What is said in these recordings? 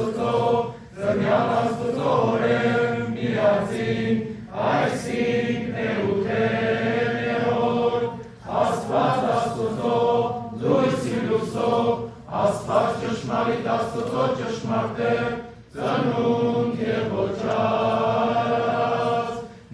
Աստուծո, զնյալ Աստուծո օրեմ միածին, այսինք Էութենեոր, Աստված Աստուծո, լույսի լուսով, Աստված ճշմարիտ Աստուծո ճշմարտե, ծնունդ և ոչած,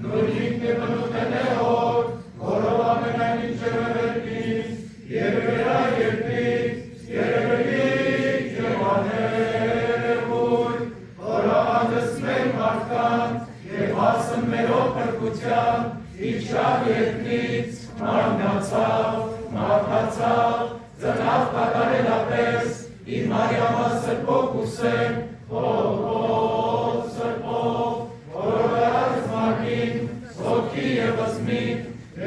նույնիկ է բնութենեոր, որով ամենայն ինչ երևերքից, երևերա երկրից, երևելիք և աներևույթ, որը հանգստներ մարդկանց և հասն մերով փրկության, իջավ երկրից, մարմնացավ, մարդացավ, ծնավ կատարելապես, իր Մարիամա սրբով կուսեն, ով սրբով, որով դարած մարմին, ոտքի և ըզմին,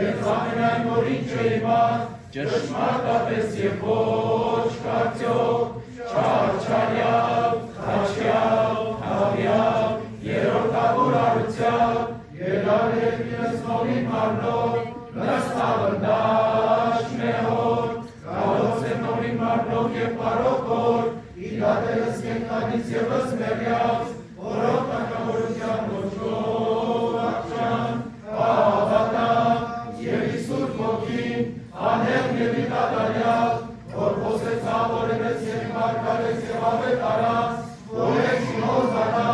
և ամենայն որ ինչ է իման, ճշմարտապես և ոչ կարծյոք, չարչարյալ, խաչյալ, հավյալ, երորդավոր արությամբ, ելար և մինսնովին մարմնով, նստավնդաշ մեհոր, կալոց է նորին մարմնով և պարոքոր, իրատելս կենքանից և ըսմերյաց, որով տակավորության ոչով աղջան, հավատան և իսուր ոգին, անհեղ և իտադարյալ, որ խոսեցավ օրենեց և մարգարեց և ավետ արած, որ եք շինոր վանա,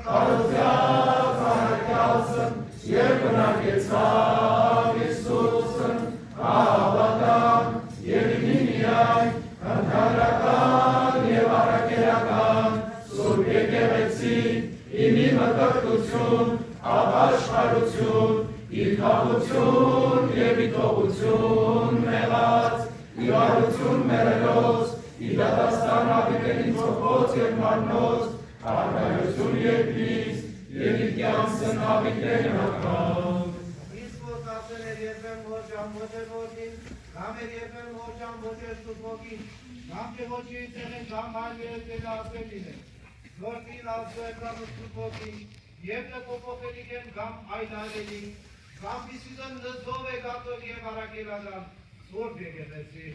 կարոզյաց առակյալսն և բնակեցավ Իսուսն, հավատան և ինի միայն, ընդհանրական և առակերական, սուրբ եկեղեցի, ինի մկրտություն, ապաշխարություն, իլքավություն և իտողություն մեղած, իվարություն մերելոց, իդատաստան հավիտենին ծոքոց և մարմնոց, արկայություն երկրից և իլկյանսն հավիտեն հակավ։ Իսկ որ կասել էր երբեմ որջան ոչ էր որջին, կամ էր երբեմ որջան ոչ էր ստուպոգին, կամ թե ոչի ծեղեն կամ այլ երեքել ասելին է, որտին ասու է կամ ստուպոգին, և նկոպոխելիք են կամ այլ այլելին, կամ իսիզն նզով է գատով և արակելական, սուրբ եկեղեցի։